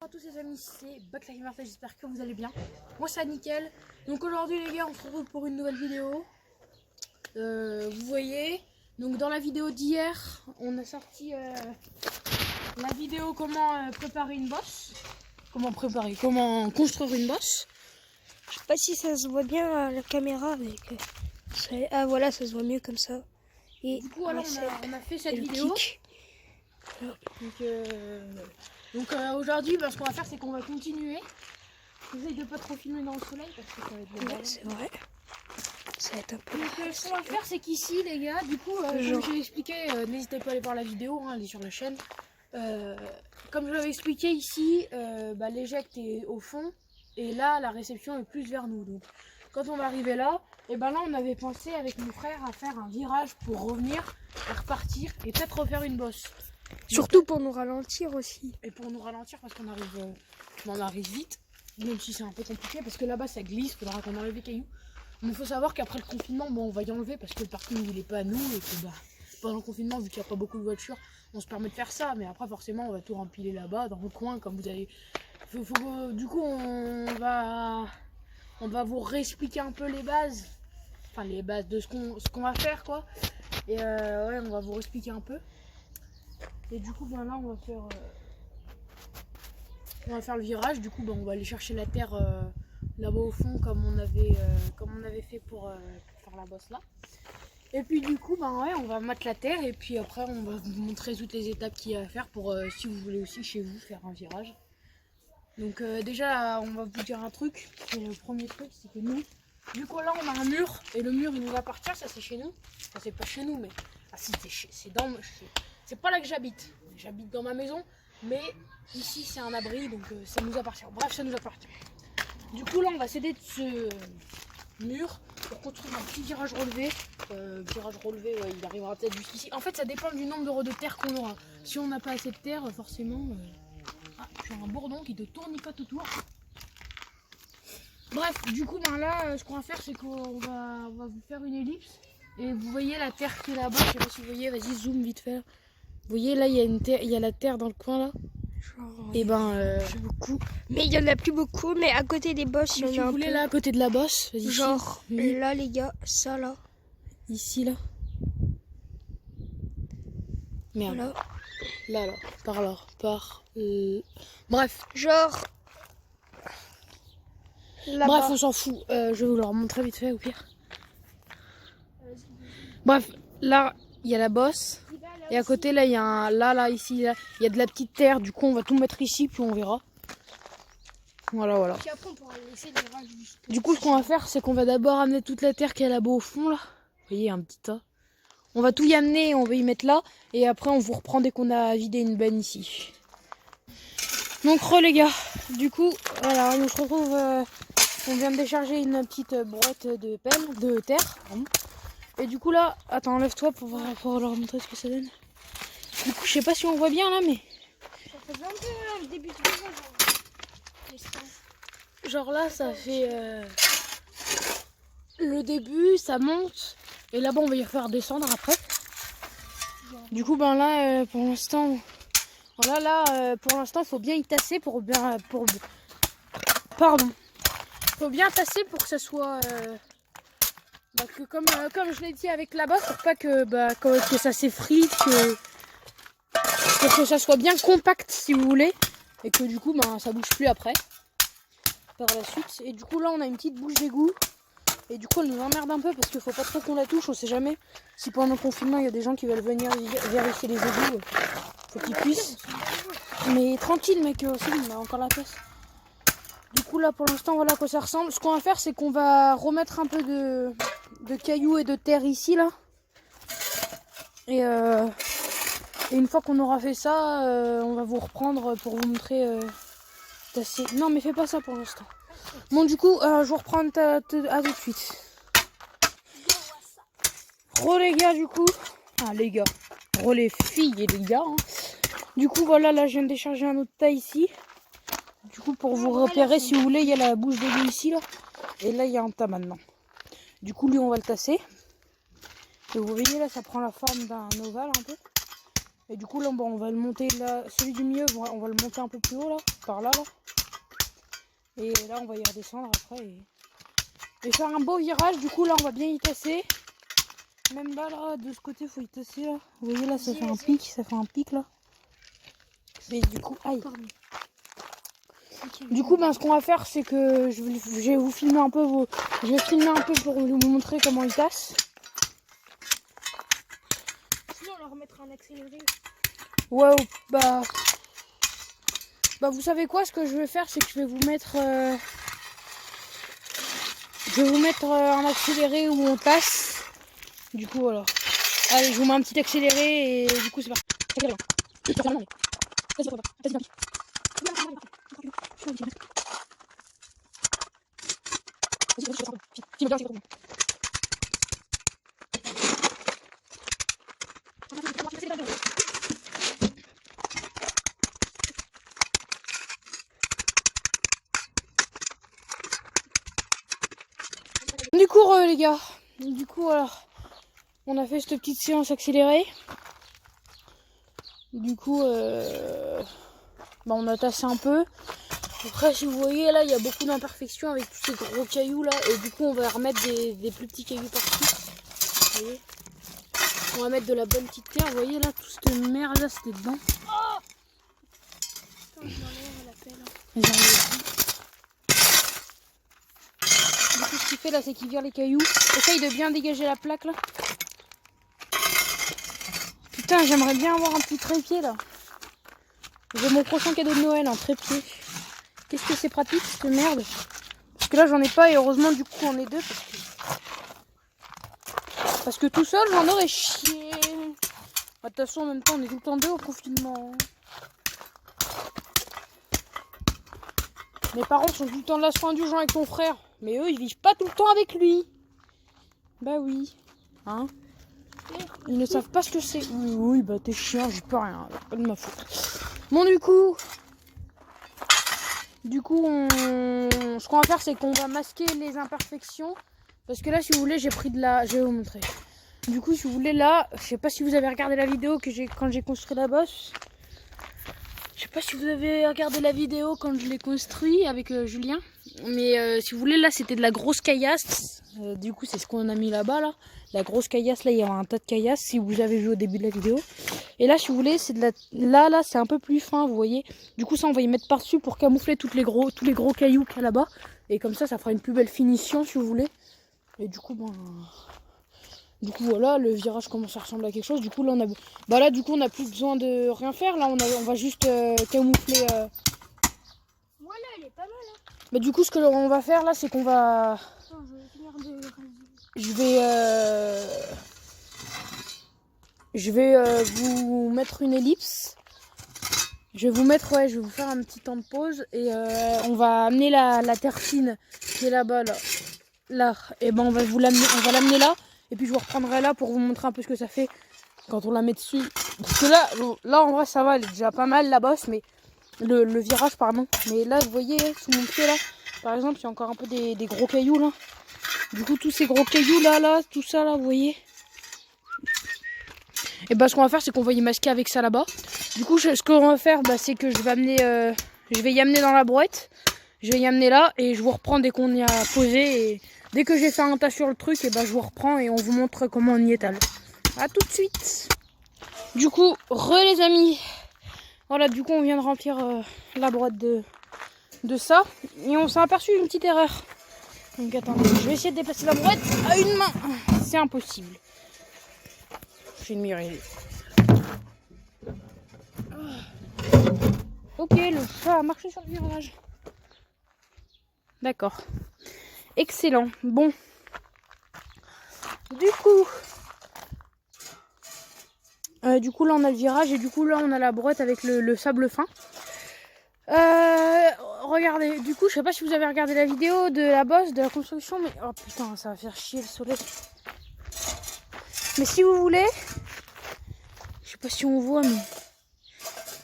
à tous les amis, c'est Backlife Martin, j'espère que vous allez bien. Moi ça nickel. Donc aujourd'hui les gars, on se retrouve pour une nouvelle vidéo. Vous voyez, donc dans la vidéo d'hier, on a sorti la vidéo comment préparer une bosse. Comment construire une bosse. Je sais pas si ça se voit bien à la caméra avec... Ah voilà, ça se voit mieux comme ça. Et du coup alors, on a fait cette vidéo. Donc aujourd'hui, ce qu'on va faire, c'est qu'on va continuer. J'essaye de pas trop filmer dans le soleil parce que ça va être ouais, c'est vrai. Ça va être un peu... Donc ce qu'on va faire, c'est qu'ici, les gars, du coup, comme j'ai expliqué, n'hésitez pas à aller voir la vidéo, hein, elle est sur la chaîne. Comme je l'avais expliqué ici, l'éjecte est au fond et là, la réception est plus vers nous. Donc quand on va arriver là, et là, on avait pensé avec mon frère à faire un virage pour revenir, et repartir et peut-être refaire une bosse. Surtout pour nous ralentir aussi. Et pour nous ralentir parce qu'on arrive, on arrive vite, même si c'est un peu compliqué parce que là-bas ça glisse, il faudra qu'on enlève les cailloux. Mais il faut savoir qu'après le confinement, on va y enlever parce que le parking il est pas à nous et que pendant le confinement, vu qu'il n'y a pas beaucoup de voitures, on se permet de faire ça. Mais après forcément on va tout rempiler là-bas dans le coin comme vous avez. Du coup on va vous réexpliquer un peu les bases. Enfin les bases de ce qu'on va faire quoi. Et ouais, on va vous réexpliquer un peu. Et du coup, là, on va faire le virage. Du coup, on va aller chercher la terre là-bas au fond, comme on avait fait pour faire la bosse là. Et puis du coup, ouais, on va mettre la terre et puis après, on va vous montrer toutes les étapes qu'il y a à faire pour si vous voulez aussi chez vous faire un virage. Donc déjà, on va vous dire un truc. Et le premier truc, c'est que nous, du coup là, on a un mur et le mur, il nous appartient. Ça, c'est chez nous. Enfin, c'est pas chez nous, mais c'est pas là que j'habite. J'habite dans ma maison, mais ici c'est un abri, donc ça nous appartient. Bref, ça nous appartient. Du coup, là, on va s'aider de ce mur pour construire un petit virage relevé. Virage relevé, ouais, il arrivera peut-être jusqu'ici. En fait, ça dépend du nombre de terre qu'on aura. Si on n'a pas assez de terre, forcément... Ah, j'ai un bourdon qui te tournicote autour. Bref, du coup, là, ce qu'on va faire, c'est qu'on va vous faire une ellipse. Et vous voyez la terre qui est là-bas, je sais pas si vous voyez, vas-y zoom vite fait. Vous voyez là, il y a la terre dans le coin là. Genre, et plus beaucoup. Mais il y en a plus beaucoup, mais à côté des bosses, il y en a un peu. Si vous voulez là, à côté de la bosse, genre là les gars, ça là. Ici là. Merde. Voilà. Là, par là, bref. Genre. Bref, on s'en fout. Je vais vous le montrer vite fait au pire. Bref, là, il y a la bosse. Et à côté, là, il y a ici, là, il y a de la petite terre. Du coup, on va tout mettre ici, puis on verra. Voilà. Puis après, on pourra laisser les du coup, ce qu'on va faire, c'est qu'on va d'abord amener toute la terre qui est là-bas au fond, là. Vous voyez, un petit tas. On va tout y amener, on va y mettre là. Et après, on vous reprend dès qu'on a vidé une benne ici. Donc, les gars. Du coup, voilà, on se retrouve... on vient de décharger une petite brouette de terre. Pardon. Et du coup là, attends, enlève-toi pour leur montrer ce que ça donne. Du coup, je sais pas si on voit bien là, mais... Ça fait un peu le début de saison, genre là, ça fait le début, ça monte. Et là-bas, on va y faire descendre après. Du coup, là, pour l'instant... pour l'instant, il faut bien y tasser pour bien... Pardon. Faut bien tasser pour que ça soit... que comme je l'ai dit avec la bosse, pour pas que ça s'effrite, pour que ça soit bien compact si vous voulez, et que du coup ça bouge plus après par la suite. Et du coup là on a une petite bouche d'égout, et du coup elle nous emmerde un peu parce qu'il faut pas trop qu'on la touche, on sait jamais si pendant le confinement il y a des gens qui veulent venir vérifier les égouts, faut qu'ils puissent. Mais tranquille mec, aussi on a encore la pièce. Du coup là pour l'instant voilà à quoi ça ressemble. Ce qu'on va faire c'est qu'on va remettre un peu de cailloux et de terre ici là. Et une fois qu'on aura fait ça, on va vous reprendre pour vous montrer tasser. Non mais fais pas ça pour l'instant. Bon du coup je vous reprends à tout de suite. Les gars du coup. Ah les gars. Les filles et les gars. Hein. Du coup voilà là je viens de décharger un autre tas ici. Du coup, pour vous repérer, si vous voulez, il y a la bouche d'égout ici, là. Et là, il y a un tas maintenant. Du coup, lui, on va le tasser. Et vous voyez, là, ça prend la forme d'un ovale, un peu. Et du coup là bon, on va le monter là, celui du milieu, on va le monter un peu plus haut là, par là là. Et là on va y redescendre après et faire un beau virage. Du coup là on va bien y tasser. Même là, de ce côté faut y tasser là. Vous voyez là ça fait un pic là. Et du coup, aïe. Du coup, ce qu'on va faire, c'est que je vais vous filmer un peu je vais filmer un peu pour vous montrer comment il tasse. Sinon, on leur mettra un accéléré. Ouais, bah vous savez quoi, ce que je vais faire, c'est que je vais vous mettre un accéléré où on tasse. Du coup, voilà. Allez, je vous mets un petit accéléré et du coup, c'est parti. Du coup, les gars, du coup, alors, on a fait cette petite séance accélérée. Du coup, on a tassé un peu. Après, si vous voyez, là, il y a beaucoup d'imperfections avec tous ces gros cailloux là. Et du coup, on va remettre des plus petits cailloux par-dessus. Vous voyez, on va mettre de la bonne petite terre. Vous voyez, là, toute cette merde là, c'était dedans. Oh, attends, je l'enlève à la pelle. Du coup, ce qu'il fait là, c'est qu'il vire les cailloux. Essaye de bien dégager la plaque là. Putain, j'aimerais bien avoir un petit trépied là. J'ai mon prochain cadeau de Noël, un trépied. Qu'est-ce que c'est pratique cette merde. Parce que là j'en ai pas et heureusement du coup on est deux. Parce que tout seul j'en aurais chié. De toute façon en même temps on est tout le temps deux au confinement. Mes parents sont tout le temps de la soin indulgents avec ton frère. Mais eux ils vivent pas tout le temps avec lui. Bah oui. Hein? Ils ne savent pas ce que c'est. Oui, bah t'es chiant, j'y peux rien. C'est pas de ma faute. Bon, du coup, ce qu'on va faire, c'est qu'on va masquer les imperfections. Parce que là, si vous voulez, j'ai pris de la... Je vais vous montrer. Du coup, si vous voulez, là, je sais pas si vous avez regardé la vidéo quand j'ai construit la bosse. Je sais pas si vous avez regardé la vidéo quand je l'ai construit avec Julien. Mais si vous voulez, là, c'était de la grosse caillasse. Du coup, c'est ce qu'on a mis là-bas, là. La grosse caillasse, là, il y a un tas de caillasse, si vous avez vu au début de la vidéo. Et là, si vous voulez, c'est de la... Là, c'est un peu plus fin, vous voyez. Du coup, ça, on va y mettre par-dessus pour camoufler tous les gros cailloux qu'il y a là-bas. Et comme ça fera une plus belle finition, si vous voulez. Et du coup, voilà, le virage commence à ressembler à quelque chose. Du coup, là, on a plus besoin de rien faire. Là, on va juste camoufler. Voilà, elle est pas mal. Hein. Bah, du coup, ce que on va faire là, c'est qu'on va... Attends, je vais finir de... Je vais vous mettre une ellipse. Je vais vous faire un petit temps de pause. Et on va amener la terre fine qui est là-bas, là. Là. Et ben on va l'amener là. Et puis je vous reprendrai là pour vous montrer un peu ce que ça fait quand on la met dessus. Parce que là en vrai ça va, elle est déjà pas mal la bosse, mais le virage pardon. Mais là vous voyez sous mon pied là, par exemple il y a encore un peu des gros cailloux là. Du coup tous ces gros cailloux là, tout ça là vous voyez. Et bah ce qu'on va faire c'est qu'on va y masquer avec ça là-bas. Du coup ce qu'on va faire c'est que je vais y amener dans la brouette. Je vais y amener là et je vous reprends dès qu'on y a posé. Et dès que j'ai fait un tas sur le truc, et je vous reprends et on vous montre comment on y étale. A tout de suite. Du coup, les amis. Voilà, du coup on vient de remplir la brouette de ça. Et on s'est aperçu d'une petite erreur. Donc attendez, je vais essayer de déplacer la brouette à une main. C'est impossible. J'ai une meilleure idée. Ok, le chat a marché sur le virage. D'accord. Excellent. Bon. Du coup, là, on a le virage et du coup, là, on a la brouette avec le sable fin. Regardez. Du coup, je sais pas si vous avez regardé la vidéo de la bosse, de la construction, mais... Oh putain, ça va faire chier le soleil. Mais si vous voulez... Je sais pas si on voit, mais...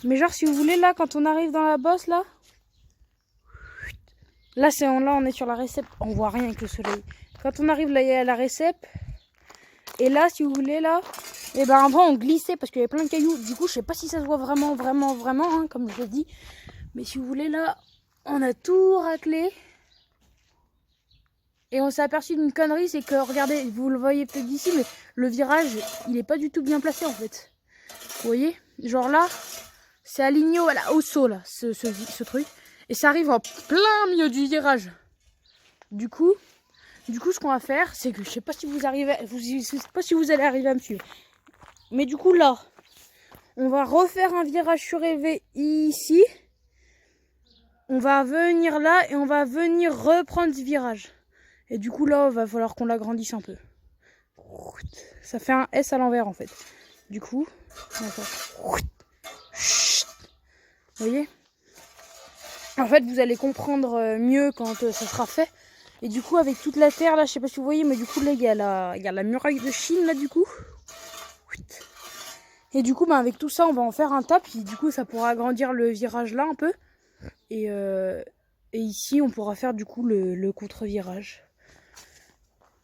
Mais genre, si vous voulez, là, quand on arrive dans la bosse, là... Là, on est sur la récep. On voit rien avec le soleil. Quand on arrive là, à la récep, Et là, si vous voulez, là, et ben avant on glissait parce qu'il y avait plein de cailloux. Du coup, je sais pas si ça se voit vraiment, hein, comme je l'ai dit. Mais si vous voulez, là, on a tout raclé. Et on s'est aperçu d'une connerie, c'est que, regardez, vous le voyez peut-être d'ici, mais le virage, il est pas du tout bien placé en fait. Vous voyez? Genre là, c'est aligné au saut, là, ce truc. Et ça arrive en plein milieu du virage. Du coup, ce qu'on va faire, c'est que je sais pas si vous allez arriver à me suivre. Mais du coup, là, on va refaire un virage surélevé ici. On va venir là et on va venir reprendre ce virage. Et du coup, là, il va falloir qu'on l'agrandisse un peu. Ça fait un S à l'envers, en fait. Du coup, on va faire... Vous voyez? En fait, vous allez comprendre mieux quand ça sera fait. Et du coup, avec toute la terre, là, je sais pas si vous voyez, mais du coup, là, il y a la muraille de Chine, là, du coup. Et du coup, ben, avec tout ça, on va en faire un tas. Puis du coup, ça pourra agrandir le virage là un peu. Et ici, on pourra faire du coup le contre-virage.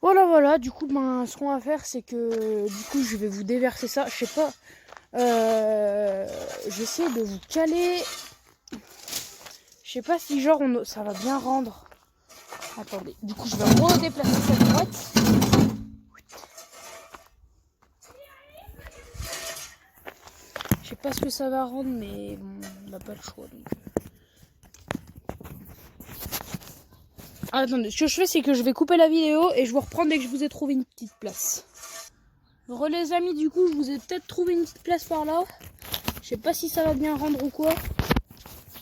Voilà. Du coup, ben, ce qu'on va faire, c'est que du coup, je vais vous déverser ça. Je sais pas. J'essaie de vous caler. Je sais pas si genre ça va bien rendre. Attendez. Du coup, je vais redéplacer cette boîte. Je sais pas ce que ça va rendre, mais bon, on n'a pas le choix. Donc. Attendez, ce que je fais, c'est que je vais couper la vidéo et je vous reprends dès que je vous ai trouvé une petite place. Re les amis, du coup, je vous ai peut-être trouvé une petite place par là. Je sais pas si ça va bien rendre ou quoi.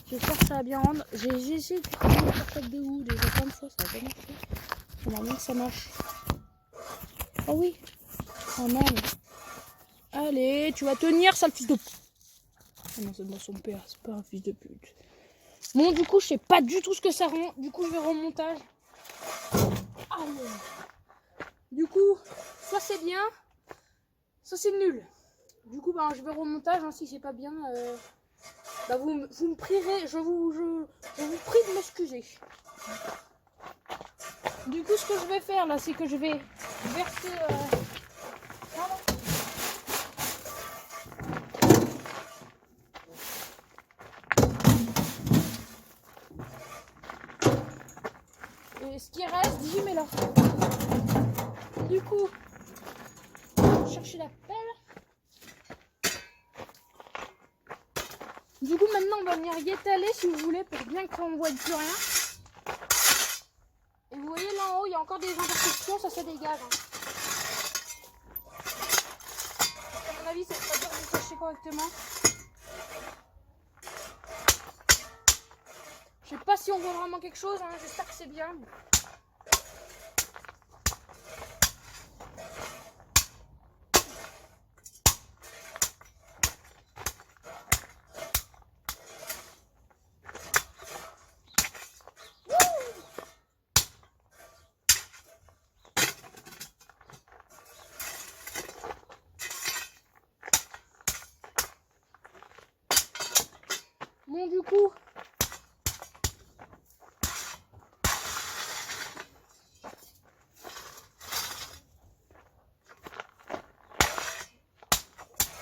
J'espère que ça va bien rendre. J'ai essayé de faire la tête de où déjà plein de fois, ça va pas marcher. J'aimerais bien que ça marche. Oh oui. Oh non. Mais... Allez, tu vas tenir, sale fils de... Oh non, c'est dans son père, c'est pas un fils de pute. Bon, du coup, je sais pas du tout ce que ça rend. Du coup, je vais remontage. Allez. Du coup, soit c'est bien, soit c'est nul. Du coup, ben, je vais remontage. Hein, si c'est pas bien, bah, vous me prierez. Je vous prie de m'excuser. Du coup, ce que je vais faire là, c'est que je vais verser. Voilà. Et ce qui reste, j'y mets là. Du coup, chercher la pelle. Du coup, maintenant, on va venir y étaler si vous voulez pour bien qu'on ne voit plus rien. Et vous voyez là en haut, il y a encore des imperfections, ça se dégage. Hein. À mon avis, c'est pas dur de sécher correctement. Je sais pas si on voit vraiment quelque chose, hein. J'espère que c'est bien.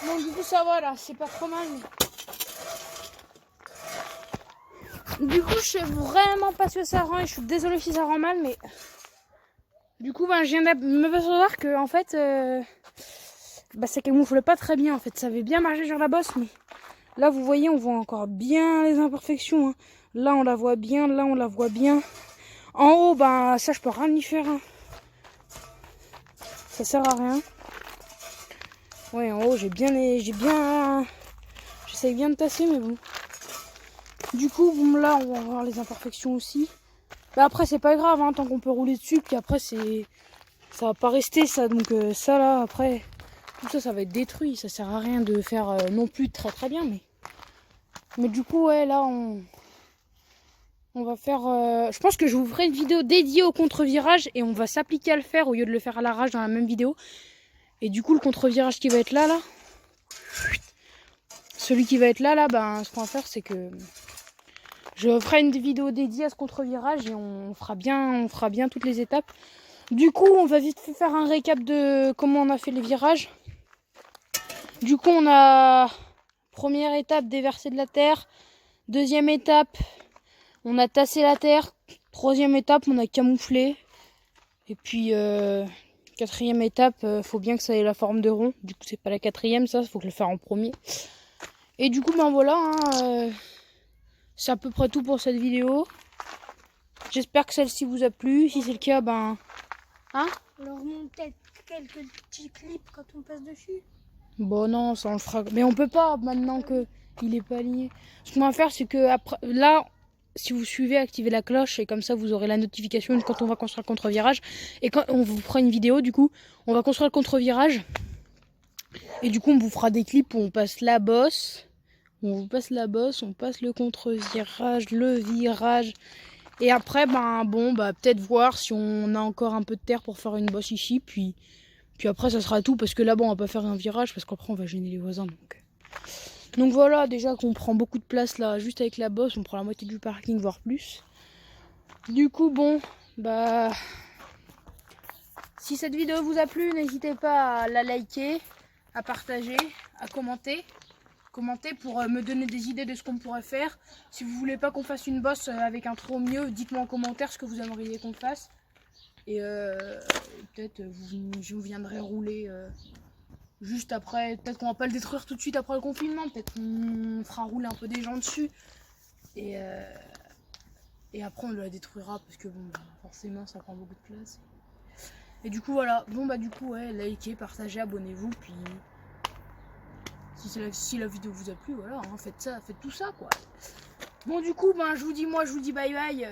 Bon, du coup, ça va là, c'est pas trop mal. Mais... Du coup, je sais vraiment pas ce que ça rend et je suis désolée si ça rend mal, mais du coup, ben, je viens de me percevoir que en fait, ça camoufle pas très bien. En fait, ça avait bien marché sur la bosse, mais là, vous voyez, on voit encore bien les imperfections. Hein. Là, on la voit bien. Là, on la voit bien. En haut, ben, ça, je peux rien y faire. Hein. Ça sert à rien. Ouais, en haut, j'essaye bien de tasser, mais bon. Du coup, bon, là, on va voir les imperfections aussi. Bah, après, c'est pas grave, hein, tant qu'on peut rouler dessus. Puis après, ça va pas rester, ça. Donc, ça, là, après, tout ça va être détruit. Ça sert à rien de faire non plus très très bien, mais du coup, ouais, là, on va faire... je pense que je vous ferai une vidéo dédiée au contre-virage et on va s'appliquer à le faire au lieu de le faire à l'arrache dans la même vidéo. Et du coup, le contre-virage qui va être là, celui qui va être là, ben, ce qu'on va faire, c'est que je ferai une vidéo dédiée à ce contre-virage et on fera bien toutes les étapes. Du coup, on va vite fait faire un récap de comment on a fait les virages. Du coup, on a première étape, déverser de la terre. Deuxième étape, on a tassé la terre. Troisième étape, on a camouflé. Et puis, quatrième étape, faut bien que ça ait la forme de rond. Du coup, c'est pas la quatrième, ça, faut que le faire en premier. Et du coup, ben voilà, hein, c'est à peu près tout pour cette vidéo. J'espère que celle-ci vous a plu. Si c'est le cas, ben... Hein? Alors, on peut-être quelques petits clips quand on passe dessus. Bon, non, ça on le fera. Mais on peut pas maintenant que il est pas aligné. Ce qu'on va faire, c'est que après, là, si vous suivez, activez la cloche et comme ça, vous aurez la notification quand on va construire le contre-virage. Et quand on vous fera une vidéo, du coup, on va construire le contre-virage. Et du coup, on vous fera des clips où on passe la bosse. On vous passe la bosse, on passe le contre-virage, le virage. Et après, ben bon, bah peut-être voir si on a encore un peu de terre pour faire une bosse ici. Puis après, ça sera tout parce que là-bas, on va pas faire un virage parce qu'après, on va gêner les voisins. Donc voilà, déjà qu'on prend beaucoup de place là, juste avec la bosse, on prend la moitié du parking, voire plus. Du coup, bon, bah... Si cette vidéo vous a plu, n'hésitez pas à la liker, à partager, à commenter. Commentez pour me donner des idées de ce qu'on pourrait faire. Si vous voulez pas qu'on fasse une bosse avec un trou au milieu, dites-moi en commentaire ce que vous aimeriez qu'on fasse. Et peut-être je viendrai rouler juste après. Peut-être qu'on va pas le détruire tout de suite après le confinement. Peut-être qu'on fera rouler un peu des gens dessus. Et après on le détruira parce que bon, forcément ça prend beaucoup de place. Et du coup voilà, bon bah du coup ouais, likez, partagez, abonnez-vous, puis si la vidéo vous a plu, voilà, hein, faites tout ça quoi. Bon du coup ben je vous dis bye bye.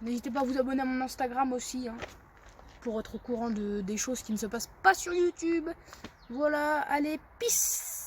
N'hésitez pas à vous abonner à mon Instagram aussi, hein, pour être au courant des choses qui ne se passent pas sur YouTube. Voilà, allez, peace.